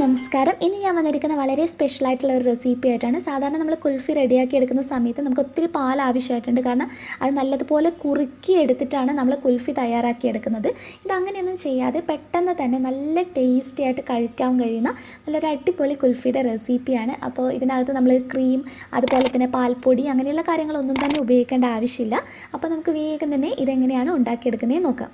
നമസ്കാരം. ഇന്ന് ഞാൻ വന്നിരിക്കുന്ന വളരെ സ്പെഷ്യൽ ആയിട്ടുള്ള ഒരു റെസിപ്പി ആയിട്ടാണ്. സാധാരണ നമ്മൾ കുൽഫി റെഡിയാക്കി എടുക്കുന്ന സമയത്ത് നമുക്ക് ഒത്തിരി പാൽ ആവശ്യമായിട്ടുണ്ട്. കാരണം അത് നല്ലതുപോലെ കുറുക്കി എടുത്തിട്ടാണ് നമ്മൾ കുൽഫി തയ്യാറാക്കി എടുക്കുന്നത്. ഇതങ്ങനെയൊന്നും ചെയ്യാതെ പെട്ടെന്ന് തന്നെ നല്ല ടേസ്റ്റി ആയിട്ട് കഴിക്കാൻ കഴിയുന്ന നല്ലൊരു അടിപൊളി കുൽഫിയുടെ റെസിപ്പിയാണ്. അപ്പോൾ ഇതിനകത്ത് നമ്മൾ ക്രീം അതുപോലെ തന്നെ പാൽപ്പൊടി അങ്ങനെയുള്ള കാര്യങ്ങളൊന്നും തന്നെ ഉപയോഗിക്കേണ്ട ആവശ്യമില്ല. അപ്പോൾ നമുക്ക് വേഗം തന്നെ ഇതെങ്ങനെയാണ് ഉണ്ടാക്കിയെടുക്കുന്നത് നോക്കാം.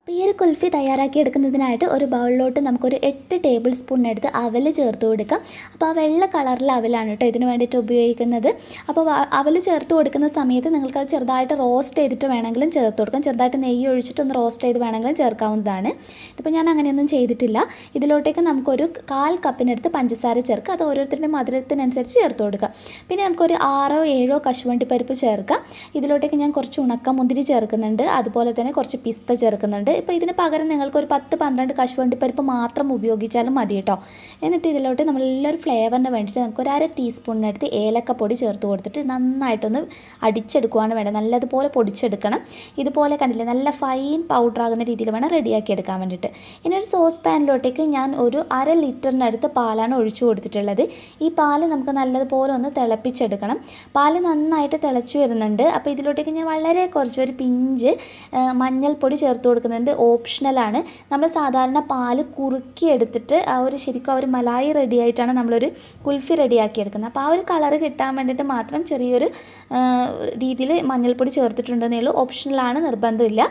അപ്പോൾ ഈ ഒരു കുൽഫി തയ്യാറാക്കി എടുക്കുന്നതിനായിട്ട് ഒരു ബൗളിലോട്ട് നമുക്കൊരു 8 ടേബിൾ സ്പൂണിനടുത്ത് അവൽ ചേർത്ത് കൊടുക്കാം. അപ്പോൾ ആ വെള്ള കളറിലെ അവലാണ് കേട്ടോ ഇതിന് വേണ്ടിയിട്ട് ഉപയോഗിക്കുന്നത്. അപ്പോൾ അവൽ ചേർത്ത് കൊടുക്കുന്ന സമയത്ത് നിങ്ങൾക്കത് ചെറുതായിട്ട് റോസ്റ്റ് ചെയ്തിട്ട് വേണമെങ്കിലും ചേർത്ത് കൊടുക്കാം. ചെറുതായിട്ട് നെയ്യ് ഒഴിച്ചിട്ടൊന്ന് റോസ്റ്റ് ചെയ്ത് വേണമെങ്കിലും ചേർക്കാവുന്നതാണ്. ഇതിപ്പോൾ ഞാൻ അങ്ങനെയൊന്നും ചെയ്തിട്ടില്ല. ഇതിലോട്ടേക്ക് നമുക്കൊരു 1/4 കപ്പിനടുത്ത് പഞ്ചസാര ചേർക്കാം. അത് ഓരോരുത്തരുടെ മധുരത്തിനനുസരിച്ച് ചേർത്ത് കൊടുക്കാം. പിന്നെ നമുക്കൊരു 6 7 കശുവണ്ടി പരിപ്പ് ചേർക്കാം. ഇതിലോട്ടേക്ക് ഞാൻ കുറച്ച് ഉണക്കമുന്തിരി ചേർക്കുന്നുണ്ട്. അതുപോലെ തന്നെ കുറച്ച് പിസ്ത ചേർക്കുന്നുണ്ട്. ഇപ്പോൾ ഇതിന് പകരം നിങ്ങൾക്ക് ഒരു 10-12 കശുവണ്ടി പരിപ്പ് മാത്രം ഉപയോഗിച്ചാലും മതി കേട്ടോ. എന്നിട്ട് ഇതിലോട്ട് നമ്മളെല്ലാവരും ഫ്ലേവറിന് വേണ്ടിയിട്ട് നമുക്കൊരു 1/2 ടീസ്പൂണിനടുത്ത് ഏലക്കപ്പൊടി ചേർത്ത് കൊടുത്തിട്ട് നന്നായിട്ടൊന്ന് അടിച്ചെടുക്കുകയാണ് വേണ്ടത്. നല്ലതുപോലെ പൊടിച്ചെടുക്കണം. ഇതുപോലെ കണ്ടില്ലേ നല്ല ഫൈൻ പൗഡർ ആകുന്ന രീതിയിൽ വേണം റെഡിയാക്കി എടുക്കാൻ വേണ്ടിയിട്ട്. ഇനി ഒരു സോസ് പാനിലോട്ടേക്ക് ഞാൻ ഒരു 1/2 ലിറ്ററിനടുത്ത് പാലാണ് ഒഴിച്ചു കൊടുത്തിട്ടുള്ളത്. ഈ പാല് നമുക്ക് നല്ലതുപോലെ ഒന്ന് തിളപ്പിച്ചെടുക്കണം. പാല് നന്നായിട്ട് തിളച്ച് വരുന്നുണ്ട്. അപ്പോൾ ഇതിലോട്ടേക്ക് ഞാൻ വളരെ കുറച്ച് ഒരു പിഞ്ച് മഞ്ഞൾപ്പൊടി ചേർത്ത് കൊടുക്കുന്നുണ്ട്. ഓപ്ഷണലാണ്. നമ്മൾ സാധാരണ പാല് കുറുക്കി എടുത്തിട്ട് ശരിക്കും ആ ഒരു മലായി റെഡി ആയിട്ടാണ് നമ്മളൊരു കുൽഫി റെഡിയാക്കി എടുക്കുന്നത്. അപ്പോൾ ആ ഒരു കളറ് കിട്ടാൻ വേണ്ടിയിട്ട് മാത്രം ചെറിയൊരു രീതിയിൽ മഞ്ഞൾപ്പൊടി ചേർത്തിട്ടുണ്ടെന്നേ ഉള്ളൂ. ഓപ്ഷണലാണ്, നിർബന്ധമില്ല.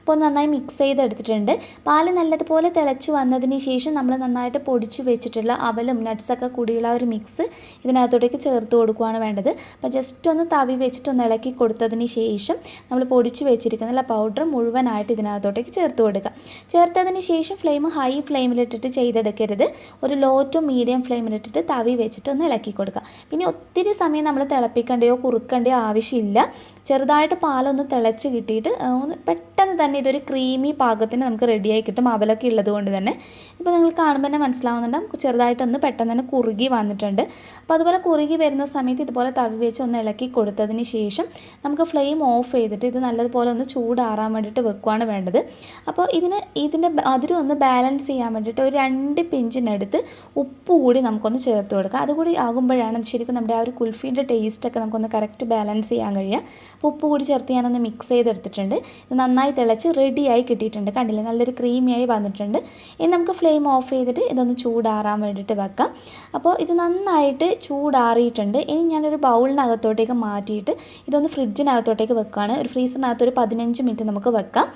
അപ്പോൾ നന്നായി മിക്സ് ചെയ്തെടുത്തിട്ടുണ്ട്. പാല് നല്ലതുപോലെ തിളച്ച് വന്നതിന് ശേഷം നമ്മൾ നന്നായിട്ട് പൊടിച്ച് വെച്ചിട്ടുള്ള അവലും നട്ട്സൊക്കെ കൂടിയുള്ള ഒരു മിക്സ് ഇതിനകത്തോട്ടേക്ക് ചേർത്ത് കൊടുക്കുകയാണ് വേണ്ടത്. അപ്പോൾ ജസ്റ്റ് ഒന്ന് തവി വെച്ചിട്ടൊന്ന് ഇളക്കി കൊടുത്തതിന് ശേഷം നമ്മൾ പൊടിച്ച് വെച്ചിരിക്കുന്ന പൗഡർ മുഴുവനായിട്ട് ഇതിനകത്തോട്ടേക്ക് ചേർത്ത് കൊടുക്കുക. ചേർത്തതിന് ശേഷം ഫ്ലെയിം ഹൈ ഫ്ലെയിമിലിട്ടിട്ട് ചെയ്തെടുക്കരുത്. ഒരു ലോ ടു മീഡിയം ഫ്ലെയിമിലിട്ടിട്ട് തവി വെച്ചിട്ടൊന്ന് ഇളക്കി കൊടുക്കുക. പിന്നെ ഒത്തിരി സമയം നമ്മൾ തിളപ്പിക്കേണ്ടയോ കുറുക്കേണ്ടയോ ആവശ്യമില്ല. ചെറുതായിട്ട് പാലൊന്ന് തിളച്ച് കിട്ടിയിട്ട് ഒന്ന് പെട്ടെന്ന് തന്നെ ഇതൊരു ക്രീമി പാകത്തിന് നമുക്ക് റെഡിയായി കിട്ടും. അവലൊക്കെ ഉള്ളത് കൊണ്ട് തന്നെ. ഇപ്പോൾ നിങ്ങൾ കാണുമ്പോൾ തന്നെ മനസ്സിലാവുന്നുണ്ട് ചെറുതായിട്ടൊന്ന് പെട്ടെന്ന് തന്നെ കുറുകി വന്നിട്ടുണ്ട്. അപ്പോൾ അതുപോലെ കുറുകി വരുന്ന സമയത്ത് ഇതുപോലെ തവി വെച്ച് ഒന്ന് ഇളക്കി കൊടുത്തതിന് ശേഷം നമുക്ക് ഫ്ലെയിം ഓഫ് ചെയ്തിട്ട് ഇത് നല്ലതുപോലെ ഒന്ന് ചൂടാറാൻ വേണ്ടിയിട്ട് വെക്കുകയാണ് വേണ്ടത്. അപ്പോൾ ഇതിൻ്റെ മധുരം ഒന്ന് ബാലൻസ് ചെയ്യാൻ വേണ്ടിയിട്ട് ഒരു 2 പിഞ്ചിനടുത്ത് ഉപ്പ് കൂടി നമുക്കൊന്ന് ചേർത്ത് കൊടുക്കാം. അതുകൂടി ആകുമ്പോഴാണ് ശരിക്കും നമ്മുടെ ആ ഒരു കുൽഫീൻ്റെ ടേസ്റ്റൊക്കെ നമുക്കൊന്ന് കറക്റ്റ് ബാലൻസ് ചെയ്യാൻ കഴിയുക. അപ്പോൾ ഉപ്പ് കൂടി ചേർത്ത് ഞാനൊന്ന് മിക്സ് ചെയ്തെടുത്തിട്ടുണ്ട്. ഇത് നന്നായി തിളച്ച് റെഡിയായി കിട്ടിയിട്ടുണ്ട്. കണ്ടില്ലേ നല്ലൊരു ക്രീമിയായി വന്നിട്ടുണ്ട്. ഇനി നമുക്ക് ഫ്ലെയിം ഓഫ് ചെയ്തിട്ട് ഇതൊന്ന് ചൂടാറാൻ വേണ്ടിയിട്ട് വെക്കാം. അപ്പോൾ ഇത് നന്നായിട്ട് ചൂടാറിയിട്ടുണ്ട്. ഇനി ഞാനൊരു ബൗളിനകത്തോട്ടേക്ക് മാറ്റിയിട്ട് ഇതൊന്ന് ഫ്രിഡ്ജിനകത്തോട്ടേക്ക് വെക്കുകയാണ്. ഒരു ഫ്രീസറിനകത്ത് ഒരു 15 മിനിറ്റ് നമുക്ക് വെക്കാം.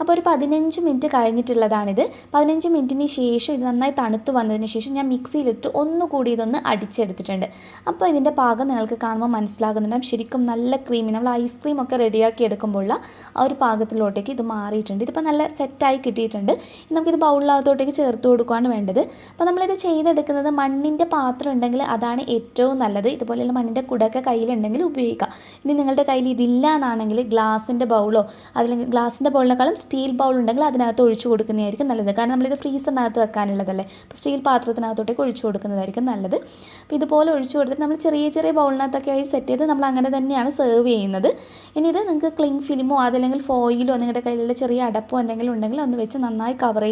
അപ്പോൾ ഒരു 15 മിനിറ്റ് കഴിഞ്ഞിട്ടുള്ളതാണിത്. 15 മിനിറ്റിന് ശേഷം ഇത് നന്നായി തണുത്ത് വന്നതിന് ശേഷം ഞാൻ മിക്സിയിലിട്ട് ഒന്നുകൂടി ഇതൊന്ന് അടിച്ചെടുത്തിട്ടുണ്ട്. അപ്പോൾ ഇതിൻ്റെ പാകം നിങ്ങൾക്ക് കാണുമ്പോൾ മനസ്സിലാകുന്നുണ്ടാകും. ശരിക്കും നല്ല ക്രീമി നമ്മൾ ഐസ്ക്രീം ഒക്കെ റെഡിയാക്കി എടുക്കുമ്പോഴുള്ള ആ ഒരു പാകത്തിലോട്ടേക്ക് ഇത് മാറിയിട്ടുണ്ട്. ഇതിപ്പോൾ നല്ല സെറ്റായി കിട്ടിയിട്ടുണ്ട്. നമുക്കിത് ബൗളിനകത്തോട്ടേക്ക് ചേർത്ത് കൊടുക്കുകയാണ് വേണ്ടത്. അപ്പോൾ നമ്മളിത് ചെയ്തെടുക്കുന്നത് മണ്ണിൻ്റെ പാത്രം ഉണ്ടെങ്കിൽ അതാണ് ഏറ്റവും നല്ലത്. ഇതുപോലെയുള്ള മണ്ണിൻ്റെ കുടയൊക്കെ കയ്യിലുണ്ടെങ്കിൽ ഉപയോഗിക്കാം. ഇനി നിങ്ങളുടെ കയ്യിൽ ഇതില്ല എന്നാണെങ്കിൽ ഗ്ലാസിൻ്റെ ബൗളോ അല്ലെങ്കിൽ ഗ്ലാസിൻ്റെ ബൗളിനേക്കാളും സ്റ്റീൽ ബൗൾ ഉണ്ടെങ്കിൽ അതിനകത്ത് ഒഴിച്ചു കൊടുക്കുന്നതായിരിക്കും നല്ലത്. കാരണം നമ്മളിത് ഫ്രീസറിനകത്ത് വെക്കാനുള്ളതല്ലേ. അപ്പോൾ സ്റ്റീൽ പാത്രത്തിനകത്തോട്ടേക്ക് ഒഴിച്ചു കൊടുക്കുന്നതായിരിക്കും നല്ലത്. അപ്പോൾ ഇതുപോലെ ഒഴിച്ചു കൊടുത്തിട്ട് നമ്മൾ ചെറിയ ചെറിയ ബൗളിനകത്തൊക്കെ ആയി സെറ്റ് ചെയ്ത് നമ്മൾ അങ്ങനെ തന്നെയാണ് സെർവ് ചെയ്യുന്നത്. ഇനി ഇത് നിങ്ങൾക്ക് ക്ലിങ് ഫിലിമോ അതല്ലെങ്കിൽ ഫോയിലോ നിങ്ങളുടെ കയ്യിലുള്ള ചെറിയ അടപ്പോ എന്തെങ്കിലും ഉണ്ടെങ്കിൽ ഒന്ന് വെച്ച് നന്നായി കവർ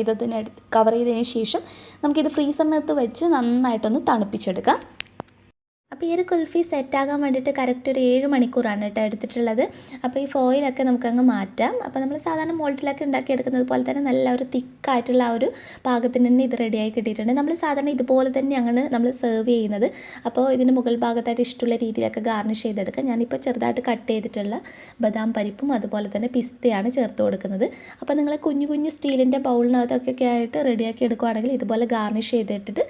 ചെയ്തതിന് ശേഷം നമുക്കിത് ഫ്രീസറിനകത്ത് വെച്ച് നന്നായിട്ടൊന്ന് തണുപ്പിച്ചെടുക്കാം. അപ്പോൾ ഈ ഒരു കുൽഫി സെറ്റാകാൻ വേണ്ടിയിട്ട് കറക്റ്റ് ഒരു 7 മണിക്കൂറാണ് കേട്ടോ എടുത്തിട്ടുള്ളത്. അപ്പോൾ ഈ ഫോയിലൊക്കെ നമുക്കങ്ങ് മാറ്റാം. അപ്പോൾ നമ്മൾ സാധാരണ മോൾട്ടിലൊക്കെ ഉണ്ടാക്കിയെടുക്കുന്നത് പോലെ തന്നെ നല്ല ഒരു തിക്കായിട്ടുള്ള ആ ഒരു പാകത്തിന് തന്നെ ഇത് റെഡിയായി കിട്ടിയിട്ടുണ്ട്. നമ്മൾ സാധാരണ ഇതുപോലെ തന്നെയാണ് നമ്മൾ സെർവ് ചെയ്യുന്നത്. അപ്പോൾ ഇതിന് മുകൾ ഭാഗത്തായിട്ട് ഇഷ്ടമുള്ള രീതിയിലൊക്കെ ഗാർണിഷ് ചെയ്തെടുക്കാം. ഞാനിപ്പോൾ ചെറുതായിട്ട് കട്ട് ചെയ്തിട്ടുള്ള ബദാം പരിപ്പും അതുപോലെ തന്നെ പിസ്തയാണ് ചേർത്ത് കൊടുക്കുന്നത്. അപ്പോൾ നിങ്ങൾ കുഞ്ഞു കുഞ്ഞു സ്റ്റീലിൻ്റെ ബൗളിനകത്തൊക്കെ ആയിട്ട് റെഡിയാക്കി എടുക്കുകയാണെങ്കിൽ ഇതുപോലെ ഗാർണിഷ് ചെയ്തിട്ടിട്ട്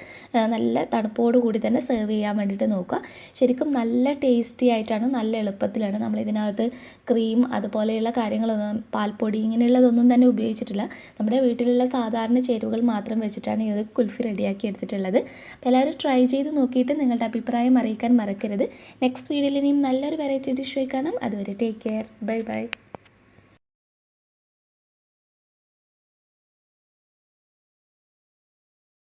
നല്ല തണുപ്പോട് കൂടി തന്നെ സെർവ് ചെയ്യാൻ വേണ്ടിയിട്ട് നോക്കുക. ശരിക്കും നല്ല ടേസ്റ്റി ആയിട്ടാണ്, നല്ല എളുപ്പത്തിലാണ്. നമ്മളിതിനകത്ത് ക്രീം അതുപോലെയുള്ള കാര്യങ്ങളൊന്നും പാൽപ്പൊടി ഇങ്ങനെയുള്ളതൊന്നും തന്നെ ഉപയോഗിച്ചിട്ടില്ല. നമ്മുടെ വീട്ടിലുള്ള സാധാരണ ചേരുവകൾ മാത്രം വെച്ചിട്ടാണ് ഈ ഒരു കുൽഫി റെഡിയാക്കി എടുത്തിട്ടുള്ളത്. അപ്പോൾ എല്ലാവരും ട്രൈ ചെയ്ത് നോക്കിയിട്ട് നിങ്ങളുടെ അഭിപ്രായം അറിയിക്കാൻ മറക്കരുത്. നെക്സ്റ്റ് വീഡിയോയിൽ ഇനിയും നല്ലൊരു വെറൈറ്റി ഡിഷ് കാണാം. അതുവരെ ടേക്ക് കെയർ. Bye bye.